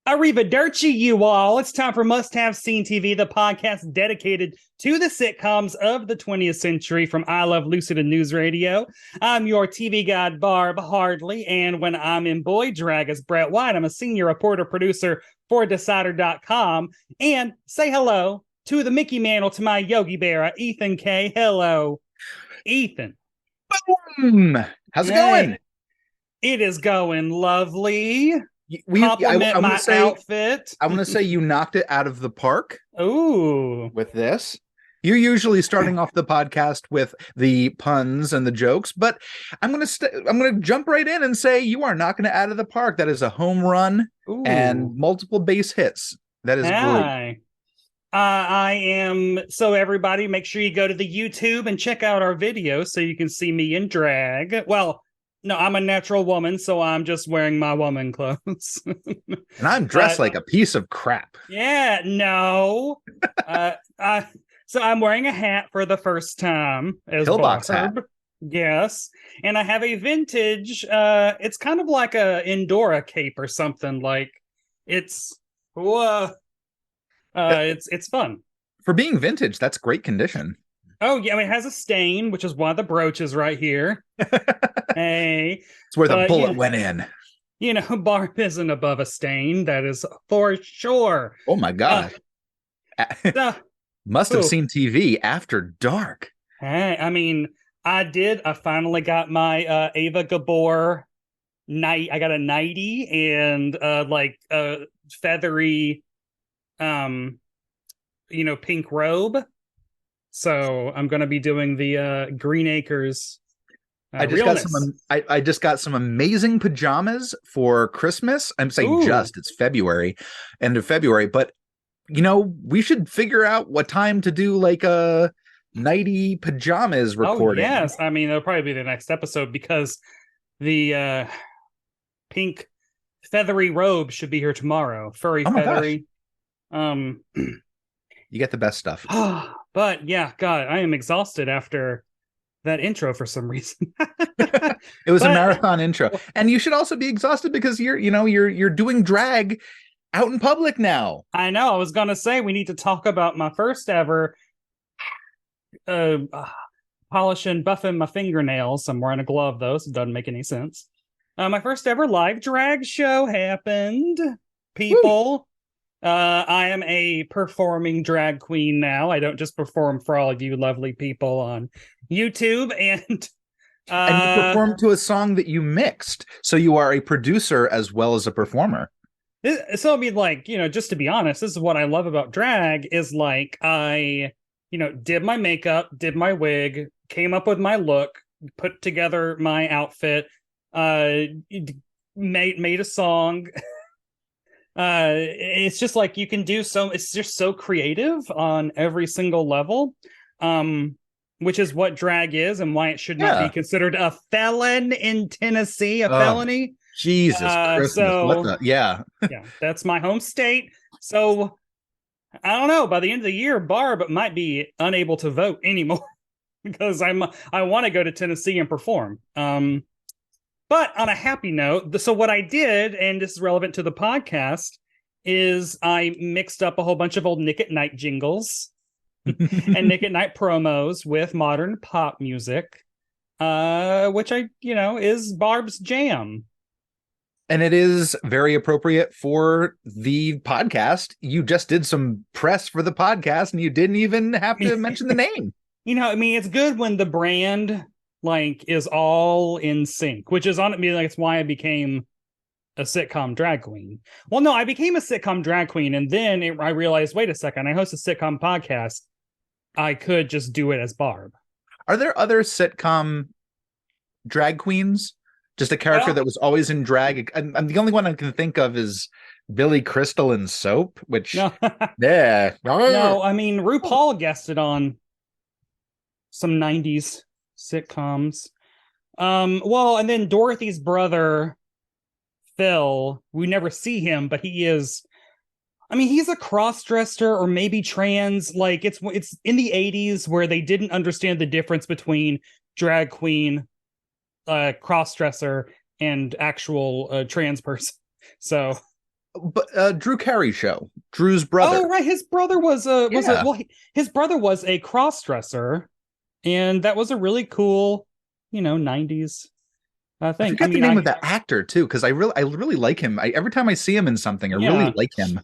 Arrivederci, you all. It's time for Must Have Seen TV, the podcast dedicated to the sitcoms of the 20th century from I Love Lucid and News Radio. I'm your TV guide, Barb Hardley, and when I'm in boy drag as Brett White, I'm a senior reporter producer for Decider.com. And say hello to the Mickey Mantle to my Yogi Berra, Ethan K. Hello, Ethan. Boom! How's it going? It is going lovely. Compliment my outfit. I'm going to say you knocked it out of the park. Ooh. With this. You're usually starting off the podcast with the puns and the jokes, but I'm going to jump right in and say you are knocking it out of the park. That is a home run. Ooh. And multiple base hits. That is great. I am. So everybody, make sure you go to the YouTube and check out our video so you can see me in drag. Well, no, I'm a natural woman, so I'm just wearing my woman clothes. And I'm dressed like a piece of crap. Yeah, no. So I'm wearing a hat for the first time as Pillbox hat. Yes. And I have a vintage, it's kind of like a Endora cape or something. Like it's fun. For being vintage, that's great condition. Oh, yeah, I mean, it has a stain, which is why the brooch is right here. Hey. It's where the bullet went in. You know, Barb isn't above a stain. That is for sure. Oh, my God. Must have seen TV after dark. Hey, I mean, I finally got my Ava Gabor night. I got a nightie and feathery, pink robe. So I'm going to be doing the Green Acres. I just got some amazing pajamas for Christmas. I'm saying it's February, end of February, but we should figure out what time to do like a nighty pajamas recording. Oh, yes. I mean, it'll probably be the next episode because the pink feathery robe should be here tomorrow. Furry, feathery. You get the best stuff. But yeah, God, I am exhausted after that intro for some reason. It was a marathon intro. And you should also be exhausted because you're doing drag out in public now. I know. I was going to say we need to talk about my first ever polishing, buffing my fingernails. I'm wearing a glove though, so it doesn't make any sense. My first ever live drag show happened. People. Woo. I am a performing drag queen now. I don't just perform for all of you lovely people on YouTube. And you performed to a song that you mixed. So you are a producer as well as a performer. So I mean, just to be honest, this is what I love about drag is like I, did my makeup, did my wig, came up with my look, put together my outfit, made a song. It's just like you can do it's just so creative on every single level, which is what drag is and why it should not be considered a felon in Tennessee, felony. Jesus Christmas. Yeah, that's my home state. So I don't know, by the end of the year, Barb might be unable to vote anymore because I want to go to Tennessee and perform. But on a happy note, so what I did, and this is relevant to the podcast, is I mixed up a whole bunch of old Nick at Night jingles and Nick at Night promos with modern pop music, which is Barb's jam. And it is very appropriate for the podcast. You just did some press for the podcast and you didn't even have to mention the name. It's good when the brand is all in sync, which is it's why I became a sitcom drag queen. Well, no, I became a sitcom drag queen, and then I realized, wait a second, I host a sitcom podcast. I could just do it as Barb. Are there other sitcom drag queens? Just a character that was always in drag. I'm the only one I can think of is Billy Crystal in Soap, which no. Yeah. No, I mean RuPaul guested on some 90s sitcoms. And then Dorothy's brother Phil, we never see him, but he's a cross-dresser or maybe trans. Like it's in the 80s where they didn't understand the difference between drag queen, cross-dresser, and actual trans person. So but Drew Carey show, Drew's brother. Oh, right. His brother was Yeah. his brother was a cross-dresser, and that was a really cool, 90s I thing. I forget the mean, name of that actor too, because I really like him. Every time I see him in something, I really yeah. like him.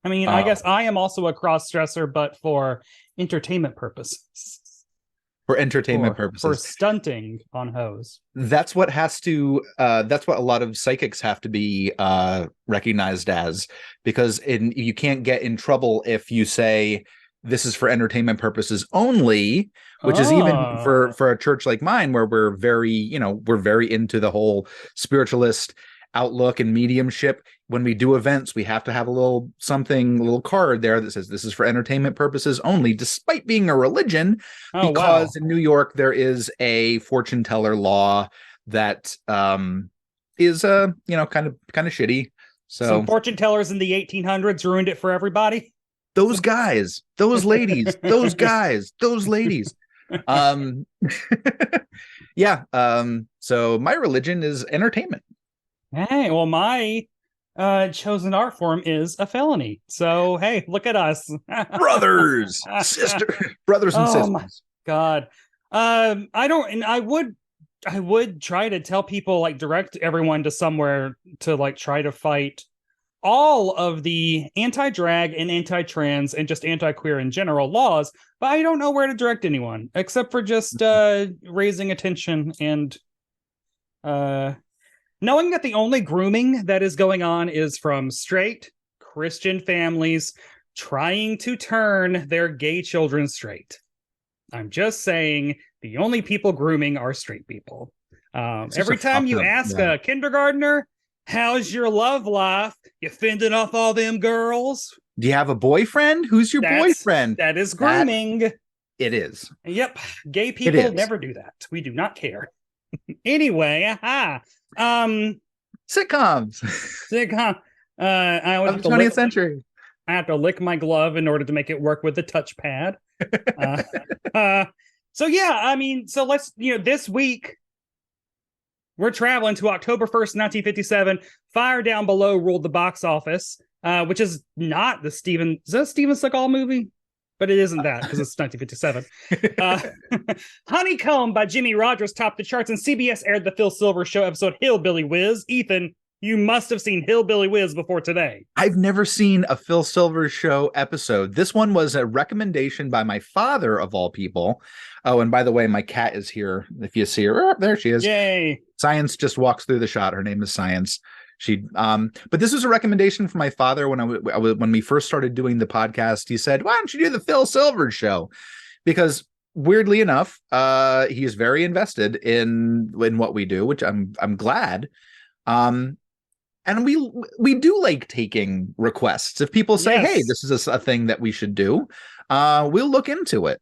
I mean, I guess I am also a cross-dresser, but for entertainment purposes. For entertainment For purposes. stunting on hoes. That's what that's what a lot of psychics have to be recognized as, because you can't get in trouble if you say this is for entertainment purposes only, which is even for a church like mine, where we're very into the whole spiritualist outlook and mediumship. When we do events, we have to have a little card there that says this is for entertainment purposes only, despite being a religion, because in New York there is a fortune teller law that is kind of shitty. So some fortune tellers in the 1800s ruined it for everybody. Those guys, those ladies, those guys, those ladies. Yeah. So my religion is entertainment. Hey, well, my chosen art form is a felony. So hey, look at us. Brothers and sisters. Oh my God. I would try to tell people, like, direct everyone to somewhere to, like, try to fight all of the anti-drag and anti-trans and just anti-queer in general laws, but I don't know where to direct anyone except for just raising attention and knowing that the only grooming that is going on is from straight Christian families trying to turn their gay children straight. I'm just saying the only people grooming are straight people. Every time you ask a kindergartner, how's your love life? You fending off all them girls? Do you have a boyfriend? Who's your boyfriend? That is grooming. It is. Yep. Gay people never do that. We do not care. Anyway, sitcoms. Sitcom. I always of the 20th century. I have to lick my glove in order to make it work with the touchpad. So yeah, I mean, so let's, this week we're traveling to October 1st, 1957. Fire Down Below ruled the box office, which is not the Steven Seagal movie? But it isn't that, because it's 1957. Honeycomb by Jimmy Rogers topped the charts, and CBS aired the Phil Silver Show episode Hillbilly Whiz. Ethan, you must have seen Hillbilly Whiz before today. I've never seen a Phil Silver Show episode. This one was a recommendation by my father, of all people. Oh, and by the way, my cat is here. If you see her, there she is. Yay. Science just walks through the shot. Her name is Science. But this was a recommendation from my father when we first started doing the podcast. He said, "Why don't you do the Phil Silver Show?" Because weirdly enough, he is very invested in what we do, which I'm glad. And we do like taking requests. If people say, "Hey, this is a thing that we should do," we'll look into it.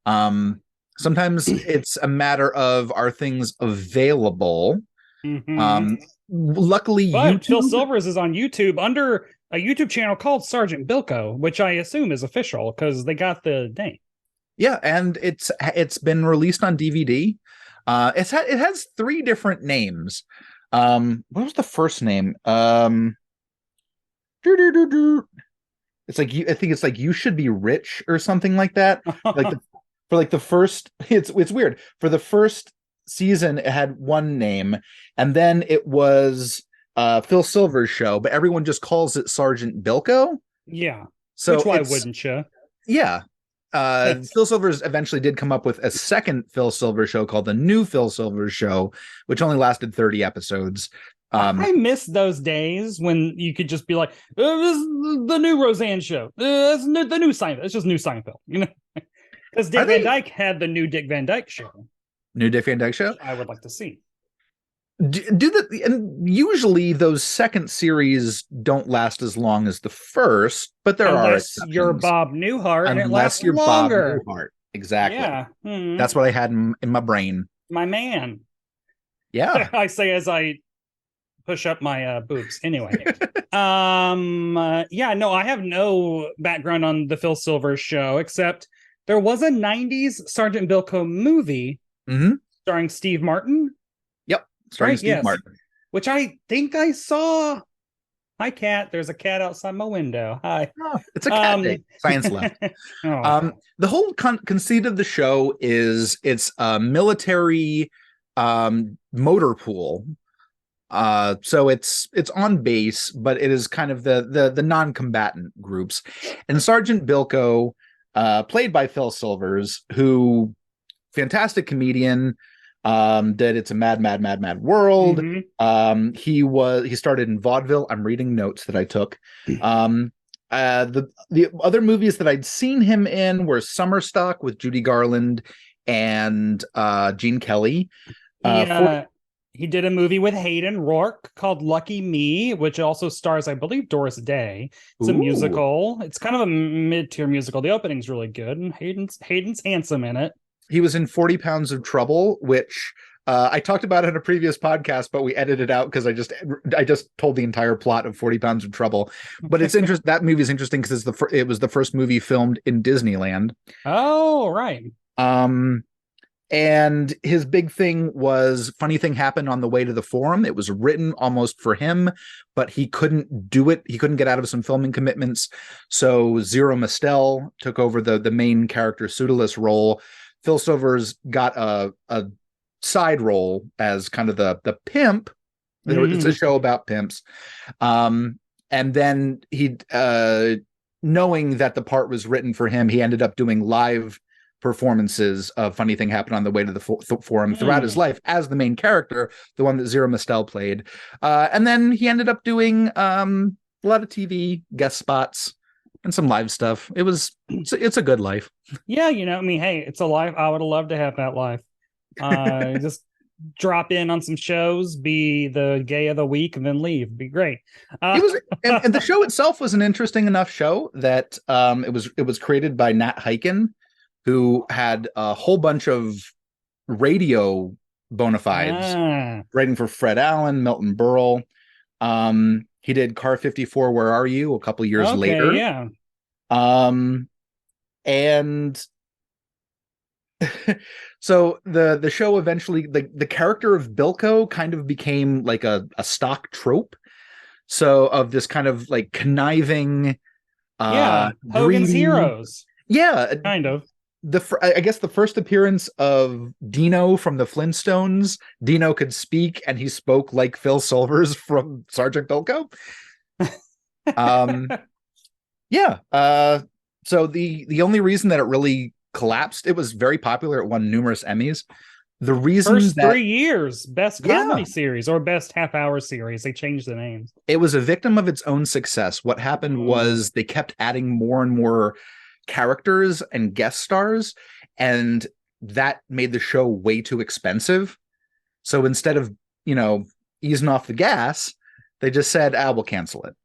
Sometimes it's a matter of, are things available? Mm-hmm. Luckily, but Phil Silvers is on YouTube under a YouTube channel called Sergeant Bilko, which I assume is official because they got the name. Yeah, and it's been released on DVD. It has 3 different names. What was the first name? It's like I think it's like You Should Be Rich or something like that. For the first, it's weird. For the first season, it had one name, and then it was Phil Silver's Show, but everyone just calls it Sergeant Bilko. Yeah. So which why wouldn't you? Yeah. Phil Silvers eventually did come up with a second Phil Silvers Show called The New Phil Silvers Show, which only lasted 30 episodes. I miss those days when you could just be like, this is the new Roseanne show. It's the new Seinfeld. It's just new Seinfeld, Because Dick Van Dyke had the new Dick Van Dyke show. New Dick Van Dyke show? I would like to see. And usually those second series don't last as long as the first, but unless you're Bob Newhart, and it lasts longer. Bob Newhart. Exactly. Yeah. Mm-hmm. That's what I had in my brain. My man. Yeah. I say as I push up my boobs. Anyway. Yeah, no, I have no background on the Phil Silvers Show, except there was a 90s Sergeant Bilko movie starring Steve Martin. Starring Steve Martin, which I think I saw Hi, cat. There's a cat outside my window. Hi. Oh, it's a cat day. Science left. Oh. The whole conceit of the show is it's a military motor pool. So it's on base, but it is kind of the non-combatant groups. And Sergeant Bilko, played by Phil Silvers, who fantastic comedian, did It's a Mad, Mad, Mad, Mad World. He started in vaudeville. I'm reading notes that I took. The other movies that I'd seen him in were Summer Stock with Judy Garland and Gene Kelly. He did a movie with Hayden Rourke called Lucky Me, which also stars, I believe, Doris Day. It's a musical. It's kind of a mid-tier musical. The opening's really good, and Hayden's handsome in it. He was in 40 Pounds of Trouble, which I talked about in a previous podcast, but we edited out because I just told the entire plot of 40 Pounds of Trouble. But it's interesting. That movie is interesting because it was the first movie filmed in Disneyland. Oh, right. And his big thing was Funny Thing Happened on the Way to the Forum. It was written almost for him, but he couldn't do it. He couldn't get out of some filming commitments. So Zero Mostel took over the main character Pseudolus role. Phil Silvers got a side role as kind of the pimp. It's a show about pimps. And then he, knowing that the part was written for him, he ended up doing live performances of Funny Thing Happened on the Way to the Forum throughout his life as the main character, the one that Zero Mostel played. And then he ended up doing a lot of TV guest spots and some live stuff. It's a good life. Yeah, I mean, hey, it's a life. I would have loved to have that life. Just drop in on some shows, be the gay of the week, and then leave. Be great. It was, and the show itself was an interesting enough show that it was created by Nat Hiken, who had a whole bunch of radio bona fides, writing for Fred Allen, Milton Berle. He did Car 54, Where Are You? A couple years later. Yeah. And so the show eventually, the character of Bilko kind of became like a stock trope. So of this kind of like conniving, Hogan's greedy Heroes. Yeah, kind of. I guess the first appearance of Dino from the Flintstones, Dino could speak and he spoke like Phil Silvers from Sergeant Bilko. So the only reason that it really collapsed, it was very popular. It won numerous Emmys. The reason first 3 years, best comedy series or best half-hour series. They changed the names. It was a victim of its own success. What happened was they kept adding more and more characters and guest stars, and that made the show way too expensive. So instead of easing off the gas, they just said, we'll cancel it.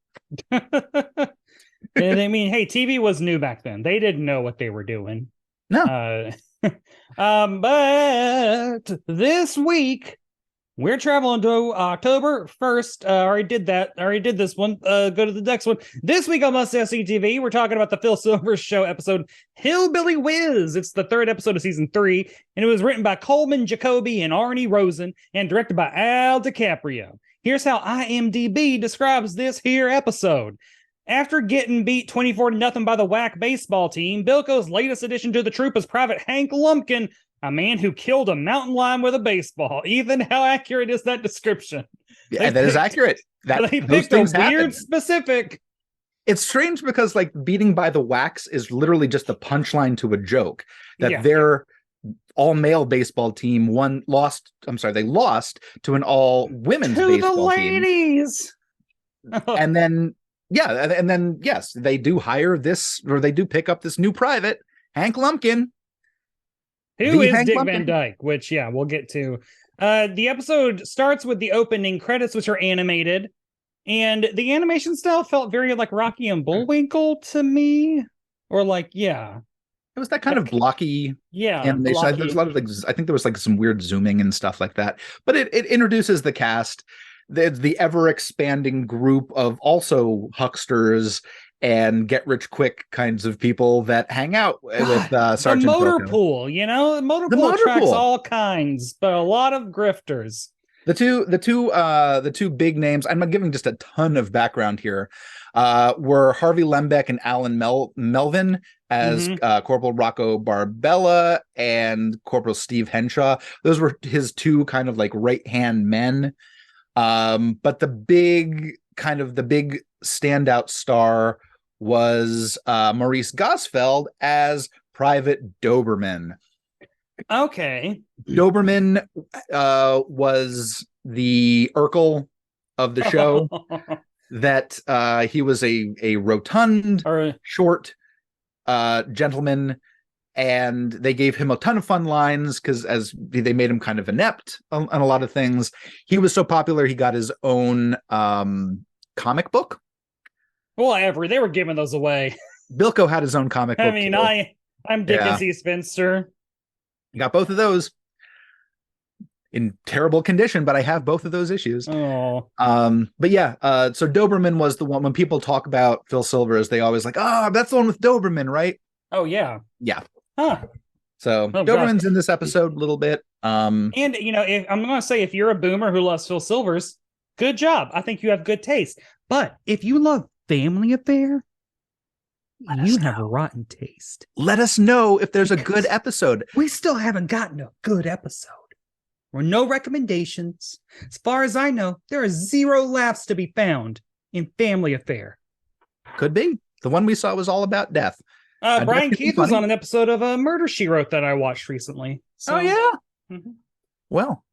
And I mean, hey, TV was new back then. They didn't know what they were doing. No. But this week we're traveling to October 1st. I already did that. I already did this one. Go to the next one. This week on Must See TV, we're talking about the Phil Silvers Show episode Hillbilly Whiz. It's the third episode of season 3, and it was written by Coleman Jacoby and Arnie Rosen and directed by Al DiCaprio. Here's how IMDb describes this here episode. After getting beat 24-0 by the WAC baseball team, Bilko's latest addition to the troop is Private Hank Lumpkin, a man who killed a mountain lion with a baseball. Ethan, how accurate is that description? Yeah, that is accurate. They picked a weird specific. It's strange because like beating by the WACs is literally just the punchline to a joke that their all-male baseball team lost to an all-women's baseball team. To the ladies! And then yes, they do hire they do pick up this new private, Hank Lumpkin. Who is Dick Van Dyke, which, we'll get to. The episode starts with the opening credits, which are animated. And the animation style felt very like Rocky and Bullwinkle to me. Or like, It was that kind of blocky animation. Blocky. There's a lot of I think there was like some weird zooming and stuff like that. But it introduces the cast. The ever-expanding group of also hucksters and get-rich-quick kinds of people that hang out with Sergeant the motor Bilko. pool, the motor pool attracts all kinds, but a lot of grifters. The two big names, I'm not giving just a ton of background here, were Harvey Lembeck and Alan Melvin as Corporal Rocco Barbella and Corporal Steve Henshaw. Those were his two kind of like right-hand men. But the big standout star was Maurice Gosfeld as Private Doberman. Okay. Doberman was the Urkel of the show. That he was a rotund, short gentleman, and they gave him a ton of fun lines because as they made him kind of inept on a lot of things. He was so popular he got his own comic book. Well, they were giving those away. Bilko had his own comic book. I mean, too. I'm Dickinson Spinster. You got both of those in terrible condition, but I have both of those issues. Oh. But yeah, so Doberman was the one when people talk about Phil Silvers, they always like, that's the one with Doberman, right? Oh yeah. Yeah. Huh. So Doberman's in this episode a little bit. And if I'm gonna say, if you're a boomer who loves Phil Silvers, good job. I think you have good taste. But if you love Family Affair, you have a rotten taste. Let us know if there's a good episode. We still haven't gotten a good episode. Or no recommendations. As far as I know, there are 0 laughs to be found in Family Affair. Could be. The one we saw was all about death. Brian Keith was on an episode of Murder, She Wrote that I watched recently. So. Oh, yeah? Mm-hmm. Well,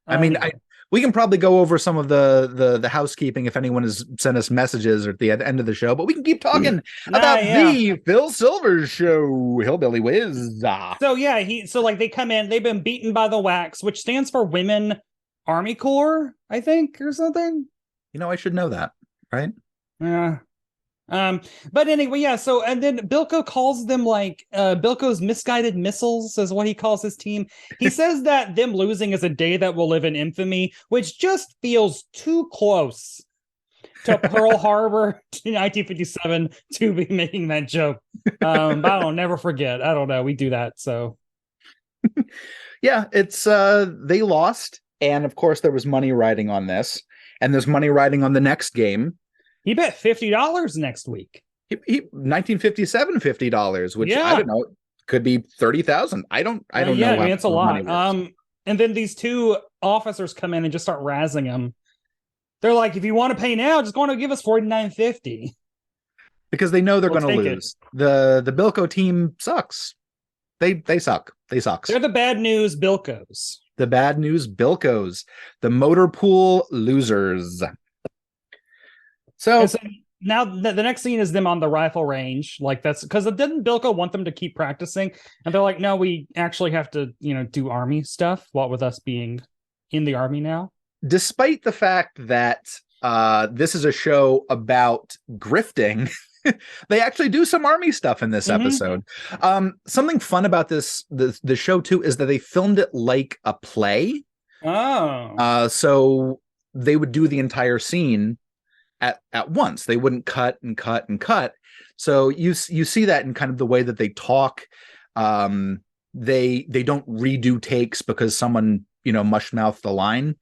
I mean, we can probably go over some of the housekeeping if anyone has sent us messages at the end of the show, but we can keep talking about the Phil Silvers show, Hillbilly Whiz. So yeah, they come in, they've been beaten by the WACs, which stands for Women Army Corps, I think, or something. I should know that, right? Yeah. But anyway, yeah, so and then Bilko calls them Bilko's misguided missiles is what he calls his team. He says that them losing is a day that will live in infamy, which just feels too close to Pearl Harbor in 1957 to be making that joke. But I'll never forget. I don't know. We do that, so yeah, it's they lost, and of course there was money riding on this, and there's money riding on the next game. He bet $50 next week. He 1957 $50, which I don't know, could be 30,000. I don't know. I mean, it's a lot. And then these two officers come in and just start razzing him. They're like, if you want to pay now, just go on and give us $49.50. Because they know they're going to lose. The Bilko team sucks. They suck. They suck. They're the bad news Bilkos. The bad news Bilkos. The motor pool losers. So now the next scene is them on the rifle range. Like that's because didn't Bilko want them to keep practicing? And they're like, no, we actually have to, do army stuff. What with us being in the army now? Despite the fact that this is a show about grifting, they actually do some army stuff in this episode. Something fun about the show too is that they filmed it like a play. Oh. So they would do the entire scene at once. They wouldn't cut and cut and cut. So you see that in kind of the way that they talk. They don't redo takes because someone mush-mouthed the line.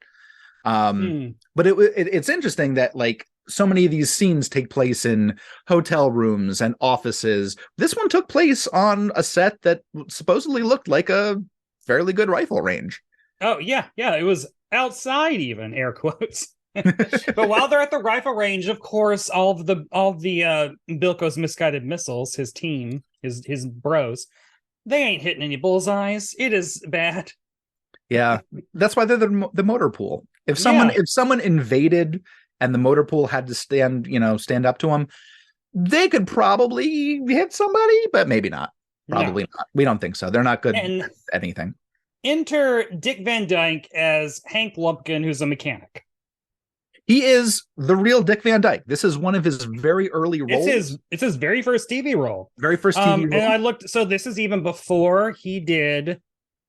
But it's interesting that like so many of these scenes take place in hotel rooms and offices. This one took place on a set that supposedly looked like a fairly good rifle range. Oh yeah, it was outside, even air quotes. But while they're at the rifle range, of course, all the Bilko's misguided missiles, his team, his bros, they ain't hitting any bullseyes. It is bad. Yeah, that's why they're the motor pool. If someone invaded and the motor pool had to stand up to them, they could probably hit somebody, but maybe not. Probably not. We don't think so. They're not good at anything. Enter Dick Van Dyke as Hank Lumpkin, who's a mechanic. He is the real Dick Van Dyke. This is one of his very early roles. It's his very first TV role. Very first TV role. And I looked, so this is even before he did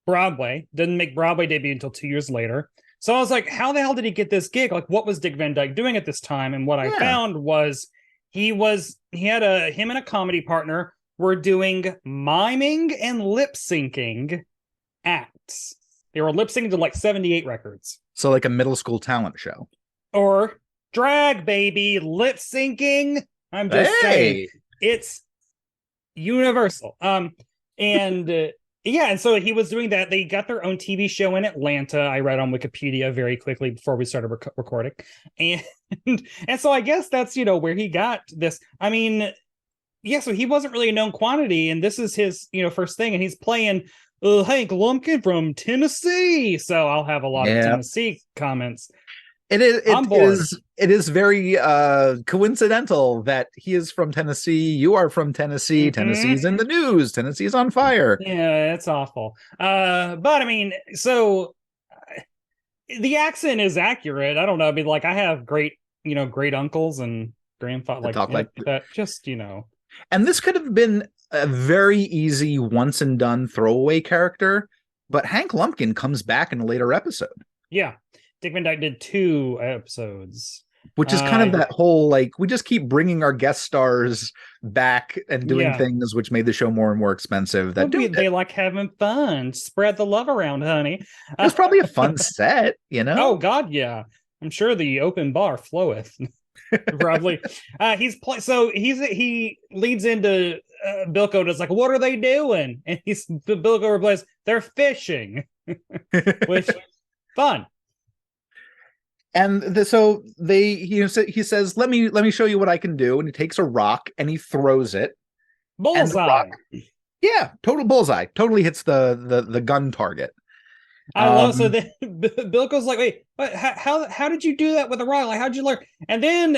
Broadway. Didn't make Broadway debut until 2 years later. So I was like, how the hell did he get this gig? Like, what was Dick Van Dyke doing at this time? And what I found was him and a comedy partner were doing miming and lip syncing acts. They were lip syncing to like 78 records. So like a middle school talent show. Or drag, baby, lip syncing. I'm just saying, Hey, it's universal. And yeah, and so he was doing that. They got their own TV show in Atlanta. I read on Wikipedia very quickly before we started recording, and and so I guess that's where he got this. I mean, yeah, so he wasn't really a known quantity, and this is his first thing, and he's playing Hank Lumpkin from Tennessee. So I'll have a lot of Tennessee comments. It is very coincidental that he is from Tennessee. You are from Tennessee. Mm-hmm. Tennessee's in the news. Tennessee's on fire. Yeah, it's awful. But I mean, so the accent is accurate. I don't know. I mean, like I have great uncles and grandfather like that. Just And this could have been a very easy once and done throwaway character, but Hank Lumpkin comes back in a later episode. Yeah. Dick Van Dyke did 2 episodes. Which is kind of that whole, like, we just keep bringing our guest stars back and doing things which made the show more and more expensive. They like having fun. Spread the love around, honey. It was probably a fun set, Oh, God, yeah. I'm sure the open bar floweth. Probably. He leads into Bilko is like, what are they doing? And Bilko replies, they're fishing. Which, fun. And he says, let me show you what I can do. And he takes a rock and he throws it. Bullseye. Total bullseye. Totally hits the gun target. I love so then Bilko's like, wait, how did you do that with a rock? Like, how'd you learn? And then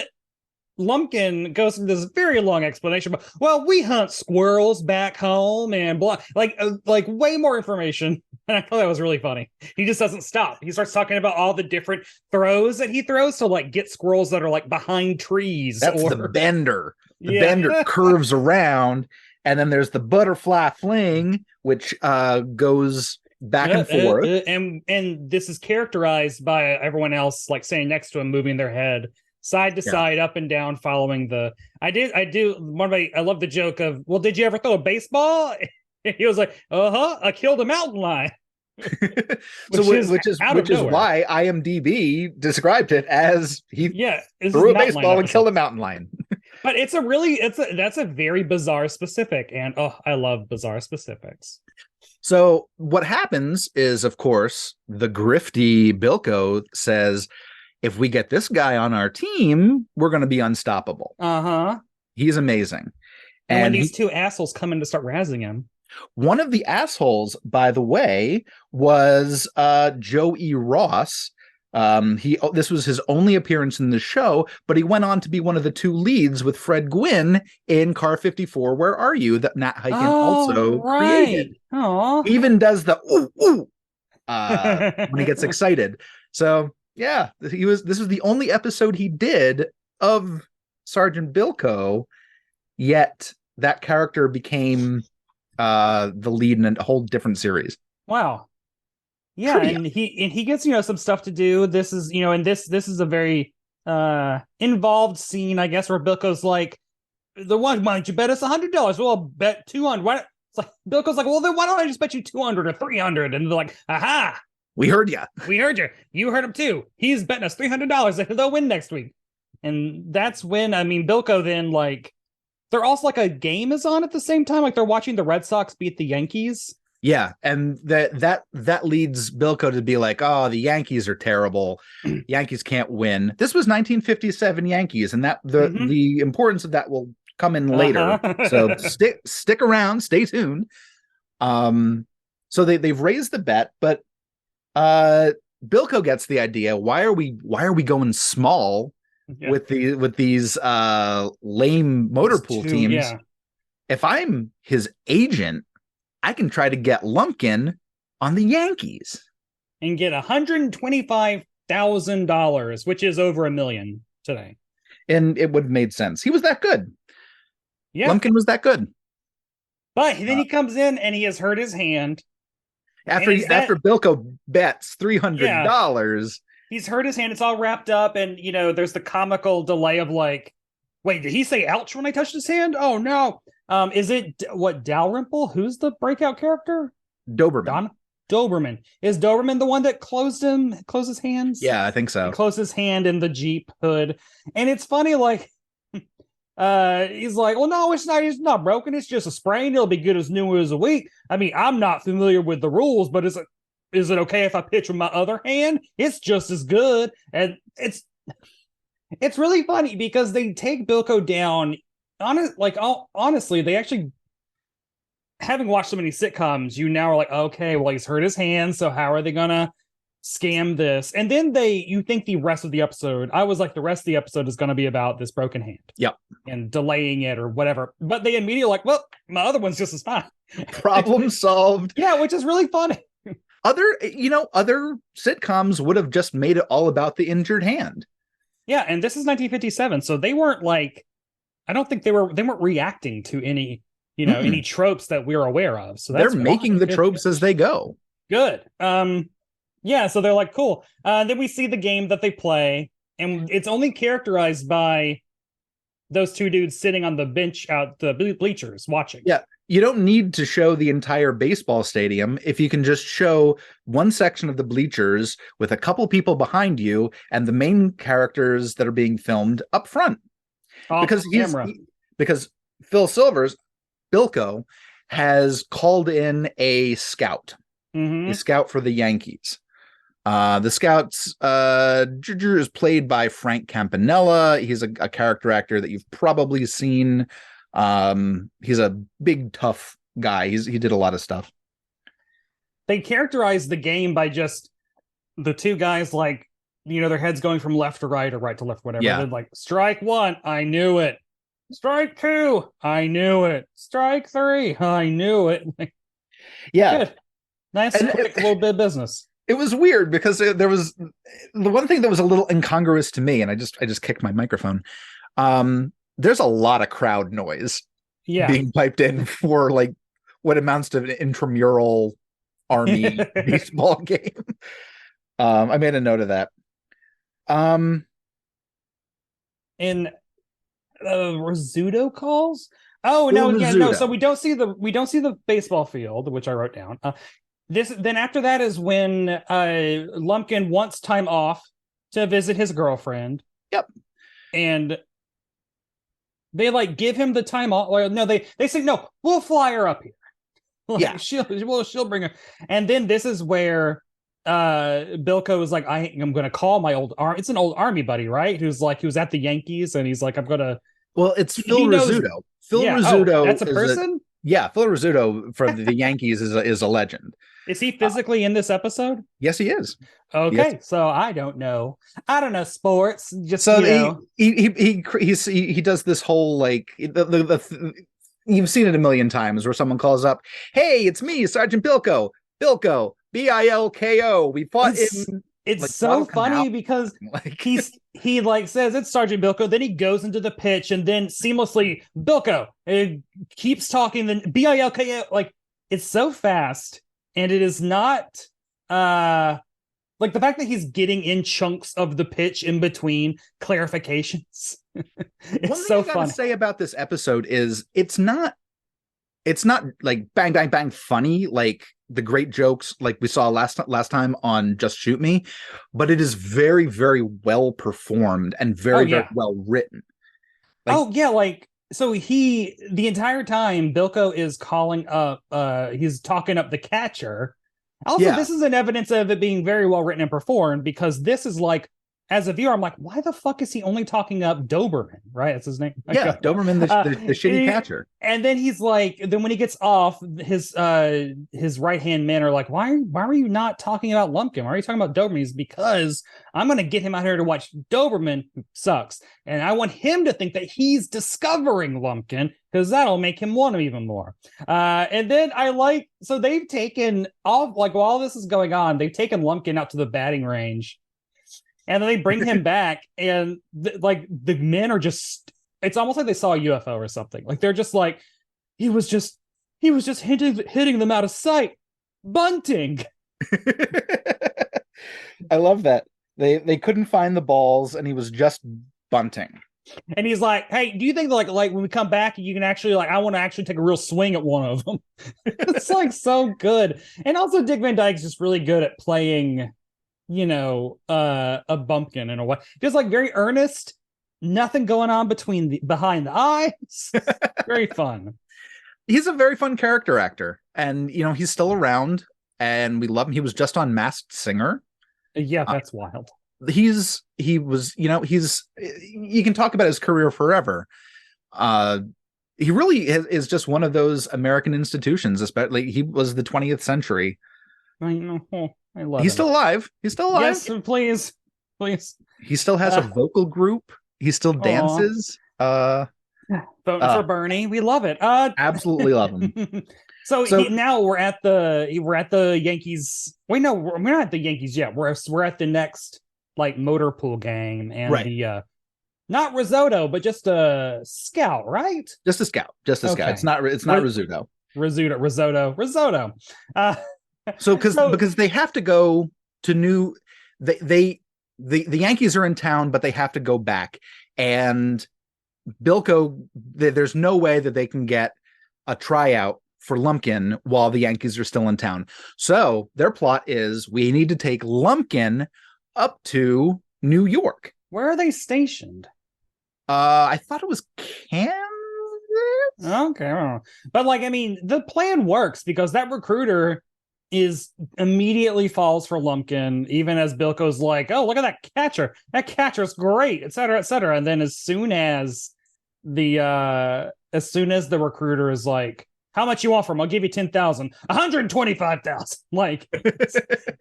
Lumpkin goes through this very long explanation. But well, we hunt squirrels back home and blah, like way more information. And I thought that was really funny. He just doesn't stop. He starts talking about all the different throws that he throws to like get squirrels that are like behind trees. That's the bender. The bender curves around, and then there's the butterfly fling, which goes back and forth. And this is characterized by everyone else like saying next to him, moving their head side to side, up and down, following the. I love the joke of, well, did you ever throw a baseball? He was like, I killed a mountain lion. which is why IMDb described it as he threw a baseball and killed a mountain lion. But that's a very bizarre specific, and I love bizarre specifics. So what happens is, of course, the grifty Bilko says, if we get this guy on our team, we're going to be unstoppable. He's amazing. And when these 2 assholes come in to start razzing him. One of the assholes, by the way, was Joey Ross. This was his only appearance in the show, but he went on to be one of the 2 leads with Fred Gwynn in Car 54, Where Are You? That Nat Hiken also created. He even does the ooh when he gets excited. So yeah, this was the only episode he did of Sergeant Bilko, yet that character became the lead in a whole different series. Wow. Yeah, and he gets some stuff to do. This is and this is a very involved scene, I guess, where Bilko's like, why don't you bet us $100? Well, I'll bet 200. Why? It's like Bilko's like, well, then why don't I just bet you 200 or 300? And they're like, aha, we heard you. We heard you. You heard him too. He's betting us $300 that they'll win next week. And that's when Bilko then they're also like a game is on at the same time. Like they're watching the Red Sox beat the Yankees. Yeah. And that leads Bilko to be like, oh, the Yankees are terrible. Yankees can't win. This was 1957 Yankees. And that the importance of that will come in later. So stick around, stay tuned. So they've raised the bet, but Bilko gets the idea. Why are we going small with these lame motor pool teams? Yeah. If I'm his agent, I can try to get Lumpkin on the Yankees and get $125,000, which is over $1 million today. And it would have made sense. He was that good. Yeah, Lumpkin was that good. But then he comes in and he has hurt his hand. After Bilko bets $300, he's hurt his hand. It's all wrapped up, and there's the comical delay of like, wait, did he say ouch when I touched his hand? Oh no. Is it Dalrymple? Who's the breakout character? Doberman. Doberman. Is Doberman the one that closed his hands? Yeah, I think so. He closed his hand in the Jeep hood. And it's funny, like, he's like, well, no, it's not broken. It's just a sprain. It'll be good as new as a week. I mean, I'm not familiar with the rules, but is it okay if I pitch with my other hand? It's just as good. And it's really funny because they take Bilko down. Honestly, they actually, having watched so many sitcoms, you now are like, okay, well, he's hurt his hand, so how are they gonna scam this? And then you think the rest of the episode, I was like, the rest of the episode is going to be about this broken hand. Yep. And delaying it or whatever. But they immediately like, well, my other one's just as fine. Problem solved. Yeah, which is really funny. Other sitcoms would have just made it all about the injured hand. Yeah, and this is 1957, so they weren't like, I don't think they weren't reacting to any, any tropes that we're aware of. So they're making the tropes as they go. Good. Yeah, so they're like, cool. Then we see the game that they play, and it's only characterized by those two dudes sitting on the bench out the bleachers watching. Yeah, you don't need to show the entire baseball stadium if you can just show one section of the bleachers with a couple people behind you and the main characters that are being filmed up front. Because Phil Silvers, Bilko, has called in a scout, a scout for the Yankees. The Scouts, Juju is played by Frank Campanella. He's a character actor that you've probably seen. He's a big, tough guy. He did a lot of stuff. They characterized the game by just the two guys, like, their heads going from left to right or right to left, whatever. Yeah. They're like, strike one, I knew it. Strike two, I knew it. Strike three, I knew it. Yeah. Good. Nice, quick little bit of business. It was weird because there was the one thing that was a little incongruous to me, and I just kicked my microphone. There's a lot of crowd noise being piped in for like what amounts to an intramural army baseball game. I made a note of that. In Rizzuto calls. Oh no, yeah, no. So we don't see the baseball field, which I wrote down. Then after that is when Lumpkin wants time off to visit his girlfriend. Yep. And they like give him the time off. Or no, they say no, we'll fly her up here. Like, yeah, she'll bring her. And then this is where Bilko is like, I'm gonna call my it's an old army buddy, right? Who's like, he was at the Yankees, and he's like, I'm gonna. Well, it's Phil Rizzuto. Phil Rizzuto. That's a person. Phil Rizzuto from the Yankees is a legend. Is he physically in this episode? Yes, he is. Okay, yes. So I don't know sports. Just so he does this whole like the you've seen it a million times where someone calls up, "Hey, it's me, Sergeant Bilko. Bilko, Bilko. We fought in." It's like, so funny because he like says it's Sergeant Bilko, then he goes into the pitch and then seamlessly Bilko keeps talking, then Bilko, like it's so fast, and it is not like the fact that he's getting in chunks of the pitch in between clarifications. It's so funny. One thing I gotta say about this episode is it's not like bang bang bang funny like the great jokes like we saw last time on Just Shoot Me, but it is very, very well performed and very well written. So the entire time Bilko is calling up, he's talking up the catcher. Also, this is an evidence of it being very well written and performed, because this is like, as a viewer, I'm like, why the fuck is he only talking up Doberman? Right? That's his name. Yeah, Doberman, the shitty catcher. And then he's like, then when he gets off, his right-hand men are like, why are you not talking about Lumpkin? Why are you talking about Doberman? He's because I'm going to get him out here to watch Doberman, who sucks. And I want him to think that he's discovering Lumpkin, because that'll make him want him even more. And then so they've taken off, like while this is going on, they've taken Lumpkin out to the batting range. And then they bring him back, and the men are just, it's almost like they saw a UFO or something. Like they're just like, he was just hitting them out of sight. Bunting. I love that. They couldn't find the balls, and he was just bunting. And he's like, "Hey, do you think like when we come back, you can actually like I want to actually take a real swing at one of them?" It's like so good. And also Dick Van Dyke's just really good at playing, a bumpkin in a way. Just like very earnest, nothing going on behind the eyes. Very fun. He's a very fun character actor, and he's still around, and we love him. He was just on Masked Singer. Yeah, that's wild. He was, you can talk about his career forever. He really is just one of those American institutions, especially he was the 20th century. I know. I love He's him. still alive. He's still alive. Yes, please. He still has a vocal group. He still dances. Voting for Bernie. We love it. Absolutely love him. So now we're at the Yankees. Wait, no, we're not at the Yankees yet. We're at the next like motor pool game, and right. the not risotto, but just a scout, right? Just a scout. Okay. It's not risotto. Risotto. So because they have to go to the Yankees are in town, but they have to go back, and Bilko, there's no way that they can get a tryout for Lumpkin while the Yankees are still in town. So their plot is we need to take Lumpkin up to New York. Where are they stationed? I thought it was Kansas. Okay, but like I mean, the plan works because that recruiter is immediately falls for Lumpkin, even as Bilko's like, "Oh, look at that catcher! That catcher's great," etc., etc. And then as soon as the recruiter is like, "How much you want from him? I'll give you 10,000, 125,000." Like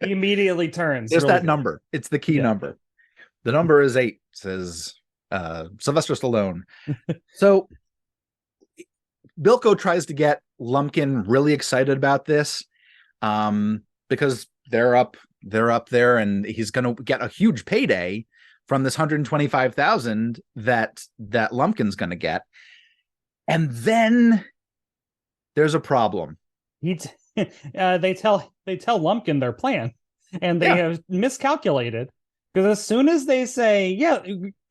he immediately turns. There's really that number. It's the key number. The number is 8. Says Sylvester Stallone. So Bilko tries to get Lumpkin really excited about this, because they're up there, and he's going to get a huge payday from this 125,000 that Lumpkin's going to get. And then there's a problem. They tell Lumpkin their plan, and they have miscalculated, because as soon as they say,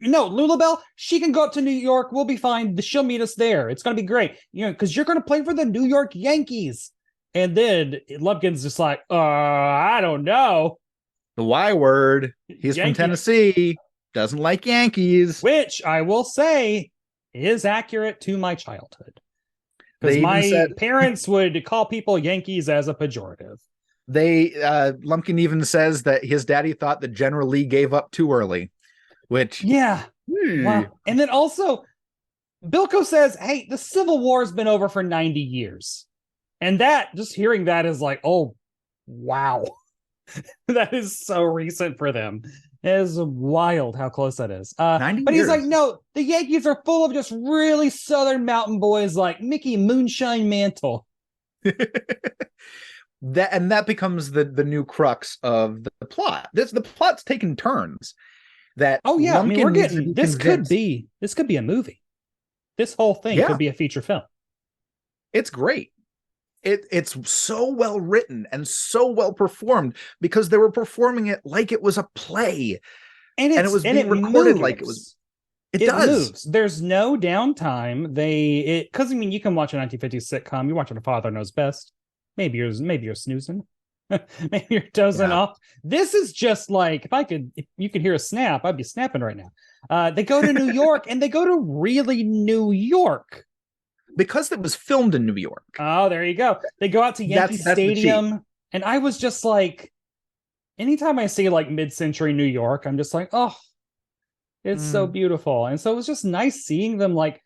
Lulabelle, she can go up to New York, we'll be fine, she'll meet us there, it's going to be great, because you're going to play for the New York Yankees. And then Lumpkin's just like, I don't know. The Y word. He's from Tennessee, doesn't like Yankees. Which I will say is accurate to my childhood. Because my parents would call people Yankees as a pejorative. Lumpkin even says that his daddy thought that General Lee gave up too early. Which wow. And then also Bilko says, hey, the Civil War has been over for 90 years. And just hearing that is like, oh, wow. That is so recent for them. It is wild how close that is. But he's like, no, the Yankees are full of just really Southern mountain boys like Mickey Moonshine Mantle. That becomes the new crux of the plot. The plot's taking turns. Lumpkin, I mean, we're getting this could be a movie. This whole thing could be a feature film. It's great. It's so well written and so well performed, because they were performing it like it was a play, and it was being recorded like it was. It does. Moves. There's no downtime. Because I mean, you can watch a 1950s sitcom. You're watching A Father Knows Best. Maybe you're snoozing. Maybe you're dozing off. This is just like if you could hear a snap, I'd be snapping right now. They go to New York, and they go to really New York. Because it was filmed in New York. Oh, there you go. They go out to Yankee Stadium, and I was just like, anytime I see like mid-century New York, I'm just like, oh, it's so beautiful. And so it was just nice seeing them like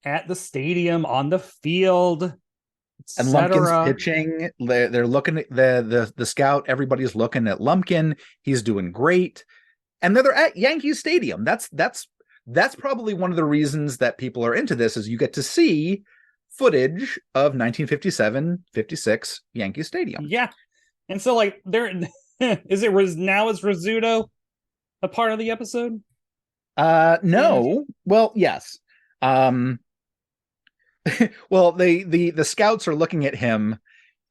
at the stadium, on the field, and Lumpkin's pitching. They're looking at the scout. Everybody's looking at Lumpkin. He's doing great, and they're at Yankee Stadium. That's probably one of the reasons that people are into this, is you get to see footage of 1957-56 Yankee Stadium. Yeah. And so like is Rizzuto a part of the episode? No. Well, yes. Well, the scouts are looking at him,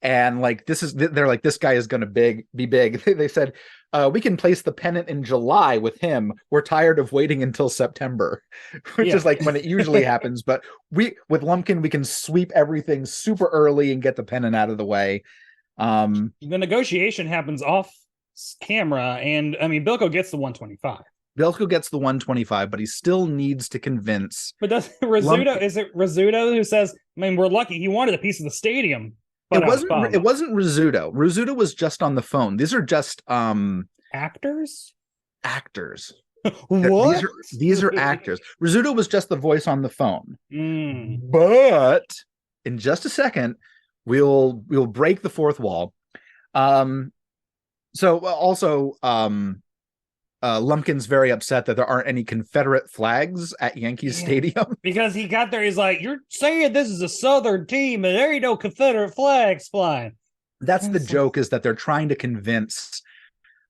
and like they're like, this guy is going to be big. They said, we can place the pennant in July with him. We're tired of waiting until September, which is like when it usually happens. But with Lumpkin, we can sweep everything super early and get the pennant out of the way. The negotiation happens off camera, and I mean, Bilko gets the 125. Bilko gets the 125, but he still needs to convince. But does Rizzuto? Is it Rizzuto who says, "I mean, we're lucky he wanted a piece of the stadium." But it wasn't Rizzuto. Rizzuto was just on the phone. These are just actors. What? These are actors. Rizzuto was just the voice on the phone. But in just a second, we'll break the fourth wall. So also, Lumpkin's very upset that there aren't any Confederate flags at Yankees Stadium. Because he got there, he's like, "You're saying this is a Southern team and there ain't no Confederate flags flying." That's the joke, is that they're trying to convince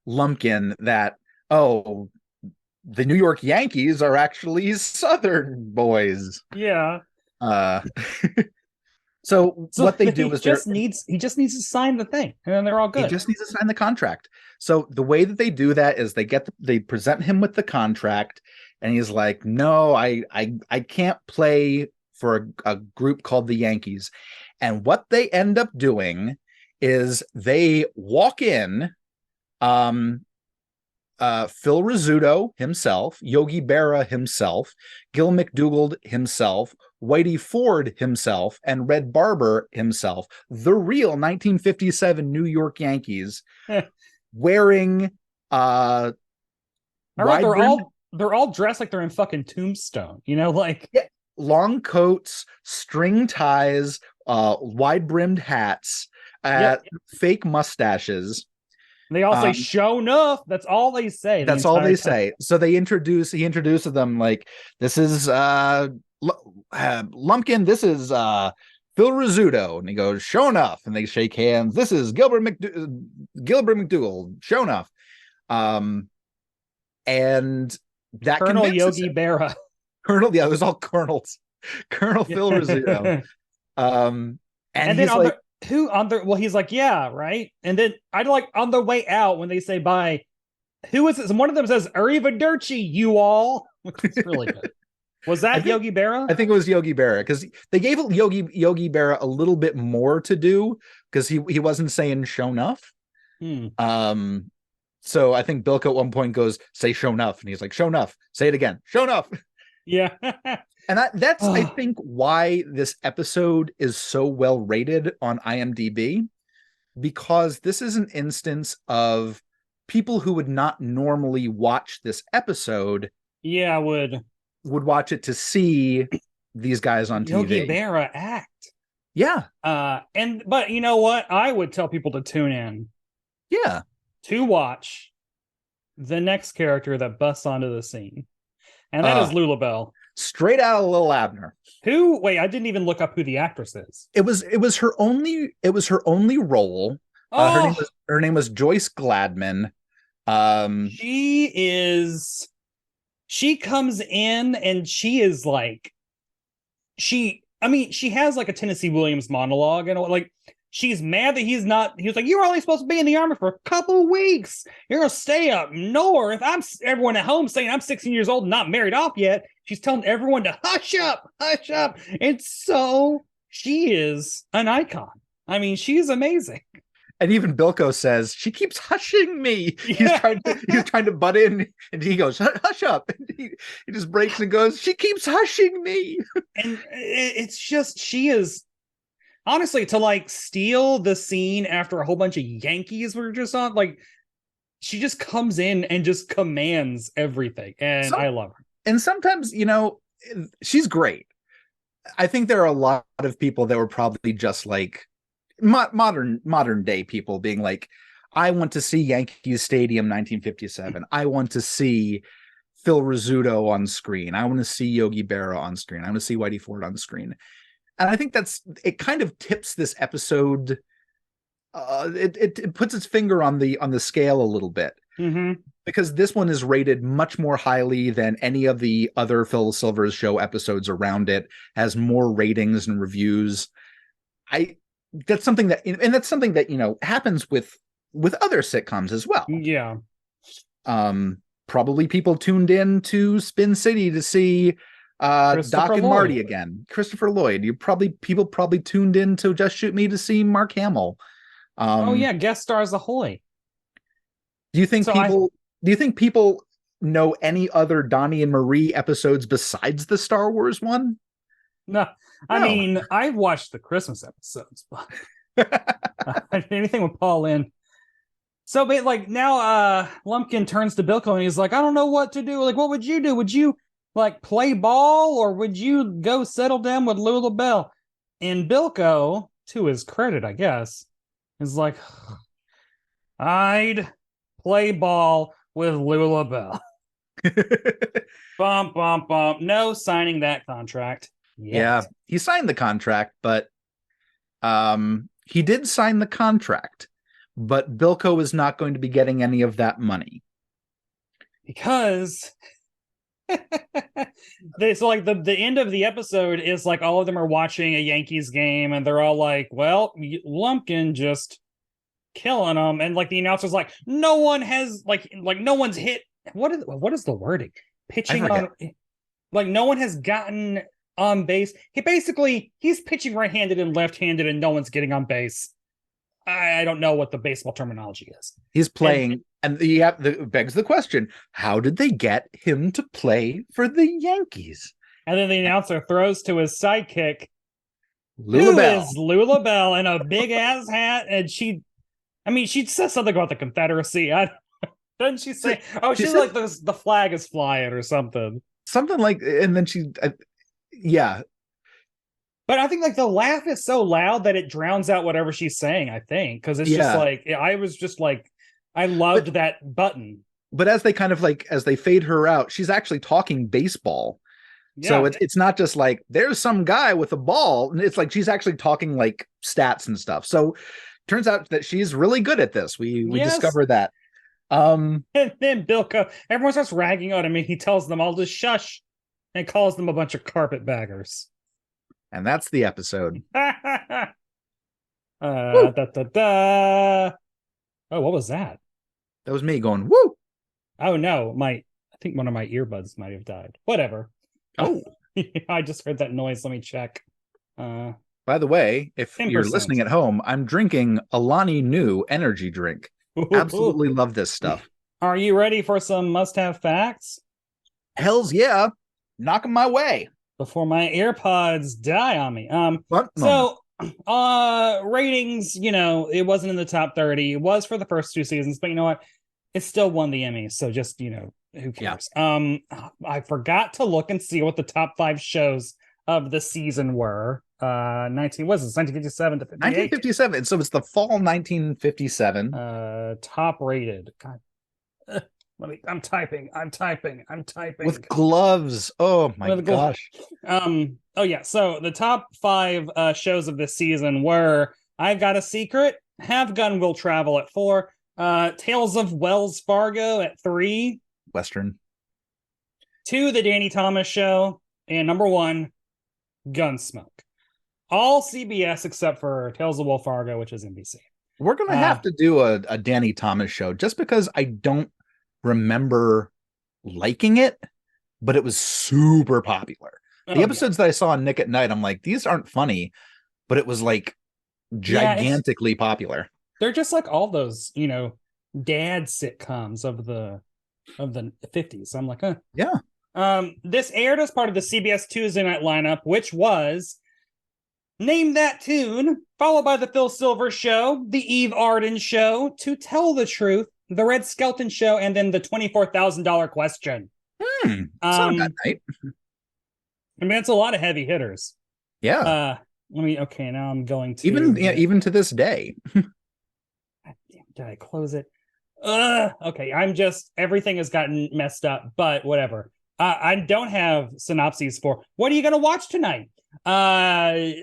Lumpkin that, oh, the New York Yankees are actually Southern boys. Yeah. So what they do is he just needs to sign the thing, and then they're all good. He just needs to sign the contract. So the way that they do that is they present him with the contract, and he's like, "No, I can't play for a group called the Yankees." And what they end up doing is they walk in, Phil Rizzuto himself, Yogi Berra himself, Gil McDougald himself, Whitey Ford himself, and Red Barber himself, the real 1957 New York Yankees, wearing they're all dressed like they're in fucking Tombstone, like long coats, string ties, wide-brimmed hats, fake mustaches. They all say "show enough." That's all they say. That's all they say. So he introduces them like, "This is Lumpkin. This is Phil Rizzuto," and he goes, "Show enough," and they shake hands. "This is Gilbert McDougall. Show enough." And that Colonel Yogi Berra. It was all colonels. Colonel Phil Rizzuto. And then he's like, he's like, "Yeah, right." And then I'd like on the way out when they say bye, who is it? And one of them says, "Arrivederci, you all," which is really good. Was that Yogi Berra? I think it was Yogi Berra, because they gave Yogi Berra a little bit more to do, because he wasn't saying "show enough." So I think Bilko at one point goes, "Say show enough," and he's like, "Show enough. Say it again. Show enough." Yeah. And that's I think why this episode is so well rated on IMDb, because this is an instance of people who would not normally watch this episode. Yeah, would watch it to see these guys on TV. Yogi Berra act. Yeah. But you know what? I would tell people to tune in. Yeah. To watch the next character that busts onto the scene. And that is Lulabelle. Straight out of Lil Abner. I didn't even look up who the actress is. It was her only role. Her name was Joyce Gladman. She comes in and she is like, she has like a Tennessee Williams monologue, and like, she's mad that he was like, "You were only supposed to be in the Army for a couple of weeks. You're going to stay up north." Everyone at home saying I'm 16 years old and not married off yet. She's telling everyone to hush up. And so she is an icon. I mean, she is amazing. And even Bilko says, "She keeps hushing me." Yeah. He's trying to butt in, and he goes, "Hush up." And he just breaks and goes, "She keeps hushing me." And it's just, she is, honestly, to like steal the scene after a whole bunch of Yankees were just on, like, she just comes in and just commands everything. And I love her. And sometimes, she's great. I think there are a lot of people that were probably just like modern day people being like, "I want to see Yankees Stadium 1957. I want to see Phil Rizzuto on screen. I want to see Yogi Berra on screen. I want to see Whitey Ford on screen." And I think it kind of tips this episode. It puts its finger on the scale a little bit, because this one is rated much more highly than any of the other Phil Silvers Show episodes around it. Has more ratings and reviews. That's something that happens with other sitcoms as well. Yeah. Probably people tuned in to Spin City to see Doc and Marty again. Christopher Lloyd. People probably tuned in to Just Shoot Me to see Mark Hamill. Oh yeah, guest stars ahoy. Do you think people know any other Donnie and Marie episodes besides the Star Wars one? No. I mean, I watched the Christmas episodes, but anything with Paul Lynde. So, but like now, Lumpkin turns to Bilko and he's like, I don't know what to do. Like, what would you do? Would you like play ball or would you go settle down with Lula Bell? And Bilko, to his credit, I guess, is like, I'd play ball with Lula Bell. Bump, bump, bump. No signing that contract yet. Yeah, he signed the contract, but he did sign the contract. But Bilko is not going to be getting any of that money. Because so like the end of the episode is like all of them are watching a Yankees game and they're all like, well, Lumpkin just killing them. And like the announcer's like, no one has like no one's hit. What is the wording? Pitching on, like no one has gotten on base. He's pitching right-handed and left-handed and no one's getting on base. I don't know what the baseball terminology is. He's playing, and begs the question: how did they get him to play for the Yankees? And then the announcer throws to his sidekick, Lula Bell. Is Lula Bell in a big ass hat, and she says something about the Confederacy. Doesn't she say? Oh, she's like the flag is flying or something. Something like, and then yeah. But I think like the laugh is so loud that it drowns out whatever she's saying, I think. Because it's just like, I was just like, I loved that button. But as they kind of like, as they fade her out, she's actually talking baseball. Yeah. So it's not just like, there's some guy with a ball. And it's like, she's actually talking like stats and stuff. So turns out that she's really good at this. We discover that. And then Bilko, everyone starts ragging on him and he tells them all to shush and calls them a bunch of carpetbaggers. And that's the episode. Da, da, da. Oh, what was that? That was me going, woo! Oh, no. I think one of my earbuds might have died. Whatever. Oh. I just heard that noise. Let me check. By the way, if 10%. You're listening at home, I'm drinking Alani Nu energy drink. Absolutely love this stuff. Are you ready for some must-have facts? Hells yeah. Knock them my way. Before my AirPods die on me. Ratings, it wasn't in the top 30. It was for the first 2 seasons, but you know what? It still won the Emmys, so just, who cares? Yeah. I forgot to look and see what the top 5 shows of the season were. 1957 to 58. 1957. So it's the fall 1957. Top rated. God. I'm typing with gloves. Oh my gosh. So the top 5 shows of this season were I've Got a Secret, Have Gun Will Travel at 4, Tales of Wells Fargo at 3, Western, 2, The Danny Thomas Show, and number 1, Gunsmoke. All CBS except for Tales of Wells Fargo, which is NBC. We're gonna have to do a Danny Thomas Show just because I don't remember liking it, but it was super popular. The episodes that I saw on Nick at Night, I'm like, these aren't funny, but it was like gigantically popular. They're just like all those, dad sitcoms of the 50s. I'm like, yeah. This aired as part of the CBS Tuesday night lineup, which was Name That Tune, followed by The Phil Silvers Show, The Eve Arden Show, To Tell the Truth, The Red Skelton Show, and then the $24,000 question. It's not a bad night. I mean, it's a lot of heavy hitters. Yeah. Now I'm going to... Even to this day. Did I close it? Okay, everything has gotten messed up, but whatever. I don't have synopses for what are you going to watch tonight? I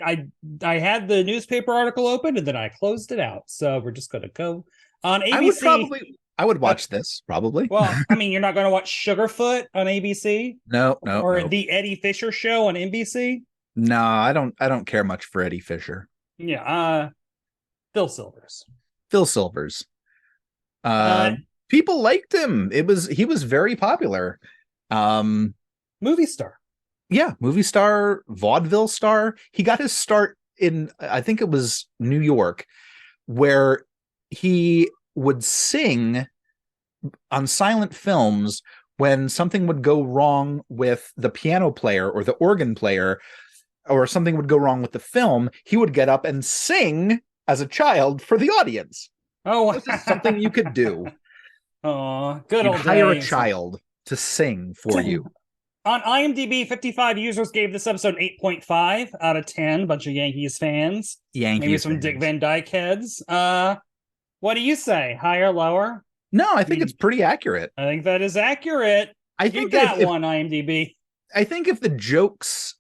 had the newspaper article open and then I closed it out. So we're just going to go on ABC. I would watch this probably. Well, I mean, you're not going to watch Sugarfoot on ABC? No. Or the Eddie Fisher Show on NBC? No, I don't care much for Eddie Fisher. Yeah. Phil Silvers. People People liked him. He was very popular. Movie star. Yeah, movie star, vaudeville star. He got his start in, I think it was New York, where he would sing on silent films when something would go wrong with the piano player or the organ player, or something would go wrong with the film. He would get up and sing as a child for the audience. Oh, this is something you could do. Oh, good You'd old hire days. a child to sing for you. On IMDb, 55 users gave this episode 8.5 out of 10. Bunch of Yankees fans. Maybe some fans. Dick Van Dyke heads. What do you say? Higher, lower? No, I think it's pretty accurate. I think that is accurate. I think you got one, IMDb. I think if the jokes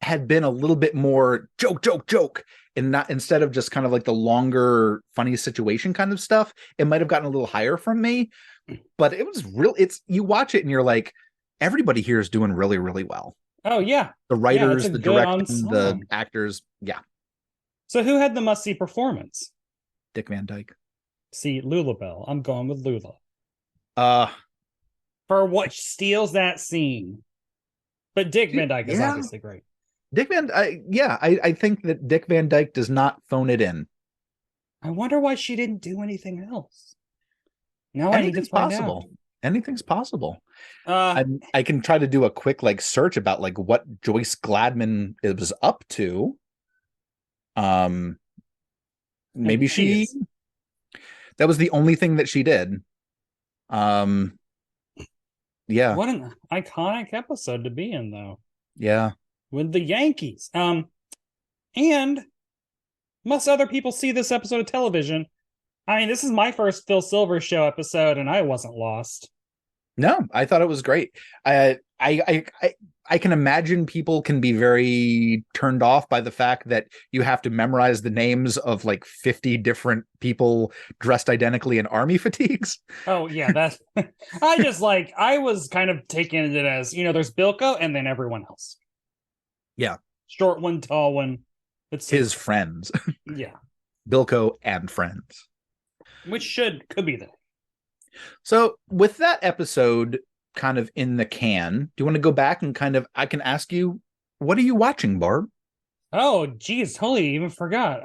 had been a little bit more joke, and not instead of just kind of like the longer funny situation kind of stuff, it might have gotten a little higher from me. But it was real. You watch it and you're like, everybody here is doing really, really well. Oh yeah, the writers, the direction, the actors. Yeah. So who had the must-see performance? Dick Van Dyke. See, Lulabelle. I'm going with Lula. For what steals that scene. But Dick Van Dyke is obviously great. I think that Dick Van Dyke does not phone it in. I wonder why she didn't do anything else. Now I need to find out. Anything's possible. I can try to do a quick search about what Joyce Gladman was up to. Maybe that was the only thing that she did. Yeah. What an iconic episode to be in, though. Yeah. With the Yankees. And must other people see this episode of television? I mean, this is my first Phil Silver Show episode, and I wasn't lost. No, I thought it was great. I can imagine people can be very turned off by the fact that you have to memorize the names of 50 different people dressed identically in army fatigues. Oh yeah, that's I was kind of taking it as, there's Bilko and then everyone else. Yeah. Short one, tall one. It's his friends. Yeah. Bilko and friends. Which could be that. So with that episode kind of in the can, do you want to go back and I can ask you, what are you watching, Barb? Oh, geez, totally even forgot.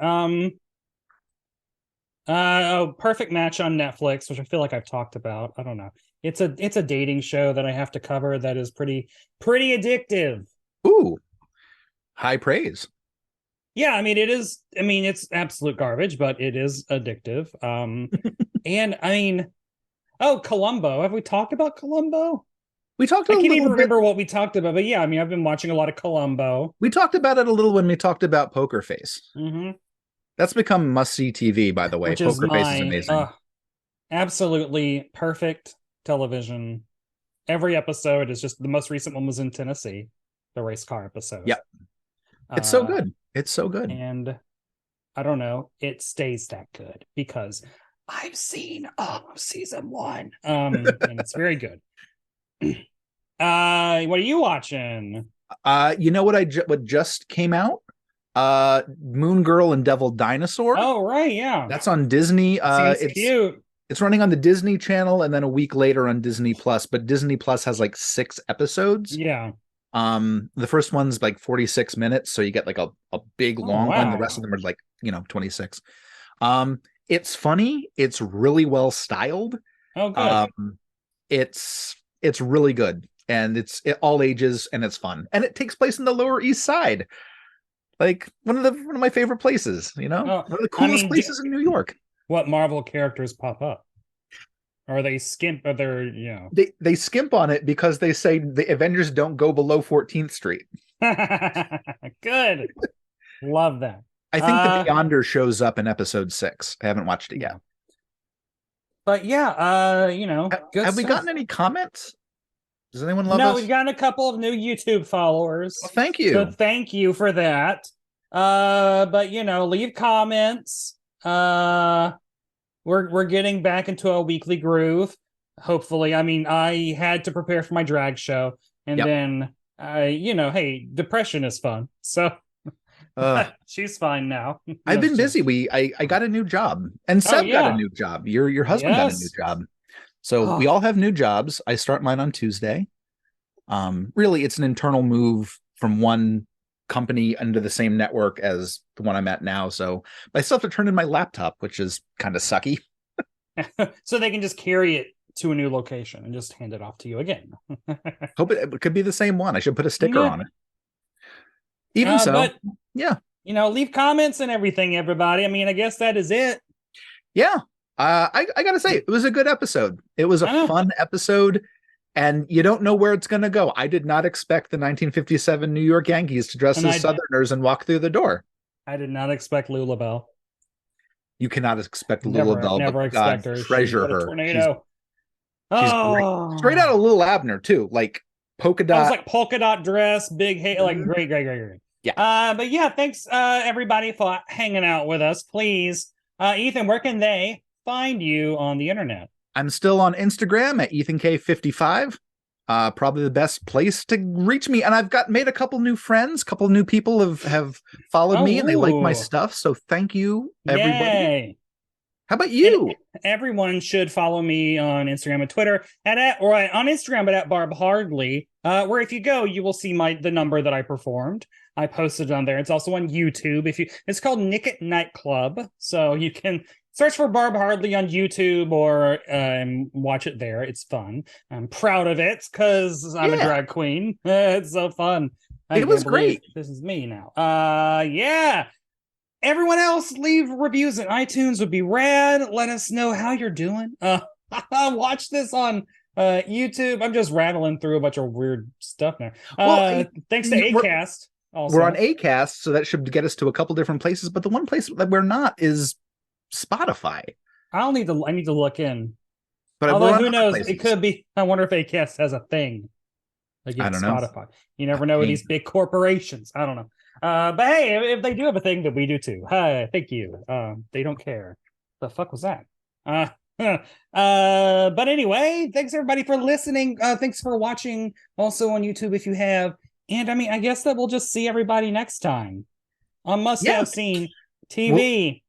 Perfect Match on Netflix, which I feel like I've talked about. I don't know. It's a dating show that I have to cover that is pretty addictive. Ooh, high praise. Yeah, I mean, it's absolute garbage, but it is addictive. And I mean, Columbo. Have we talked about Columbo? We talked. I can't even remember what we talked about, but yeah, I mean, I've been watching a lot of Columbo. We talked about it a little when we talked about Poker Face. Mm-hmm. That's become must-see TV, by the way. Poker Face is amazing. Absolutely perfect television. Every episode is just, the most recent one was in Tennessee, the race car episode. Yep. It's so good. It's so good. And I don't know, it stays that good because I've seen season 1. And it's very good. What are you watching? You know what just came out? Moon Girl and Devil Dinosaur. Oh right, yeah. That's on Disney. It's cute. It's running on the Disney Channel and then a week later on Disney Plus, but Disney Plus has 6 episodes. Yeah. The first one's 46 minutes, so you get a big long one. The rest of them are 26. It's funny. It's really well styled. Oh, good. It's really good, and it's all ages, and it's fun, and it takes place in the Lower East Side, one of my favorite places. One of the coolest places in New York. What Marvel characters pop up? Or they skimp? Or they skimp on it because they say the Avengers don't go below 14th Street. Good, love that. I think the Beyonder shows up in episode 6. I haven't watched it yet. But yeah, good have we gotten any comments? Does anyone love us? No, we've gotten a couple of new YouTube followers. Well, thank you. So thank you for that. But leave comments. We're getting back into a weekly groove. Hopefully. I mean, I had to prepare for my drag show, and then hey, depression is fun. So she's fine now. I've been busy. I got a new job, and Seb got a new job. Your husband got a new job. So we all have new jobs. I start mine on Tuesday. Really, it's an internal move from one company under the same network as the one I'm at now. So I still have to turn in my laptop, which is kind of sucky. So they can just carry it to a new location and just hand it off to you again. Hope it could be the same one. I should put a sticker on it. Even so, but, yeah. Leave comments and everything, everybody. I mean, I guess that is it. Yeah. I got to say, it was a good episode. It was a fun episode. And you don't know where it's going to go. I did not expect the 1957 New York Yankees to dress as Southerners and walk through the door. I did not expect Lulabelle. You cannot expect Lulabelle. Never expect her. Treasure her. Tornado. She's great. Straight out of Little Abner too, like polka dot. I was like polka dot dress, big hair, like great. Yeah. But yeah, thanks everybody for hanging out with us. Please, Ethan, where can they find you on the internet? I'm still on Instagram at EthanK55. Probably the best place to reach me. And I've made a couple new friends, couple new people have followed me and they like my stuff. So thank you, everybody. Yay. How about you? And everyone should follow me on Instagram and Twitter on Instagram, but at Barb Hardly, where if you go, you will see the number that I performed. I posted on there. It's also on YouTube. It's called Nick at Nightclub. So you can search for Barb Hardly on YouTube or watch it there. It's fun. I'm proud of it because I'm a drag queen. It's so fun. It was great. This is me now. Yeah. Everyone else, leave reviews on iTunes would be rad. Let us know how you're doing. Watch this on YouTube. I'm just rattling through a bunch of weird stuff now. Thanks to Acast. Also. We're on Acast, so that should get us to a couple different places. But the one place that we're not is Spotify. I need to look in. But although who knows? Places. It could be. I wonder if Acast has a thing against Spotify. Know. You never know with these big corporations. I don't know. But hey, if they do have a thing, that we do too. Hi, thank you. They don't care. The fuck was that? But anyway, thanks everybody for listening. Thanks for watching also on YouTube if you have. And I mean, I guess that we'll just see everybody next time on Must Have Seen TV.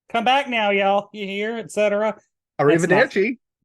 Come back now, y'all. You hear, etc. Arrivederci.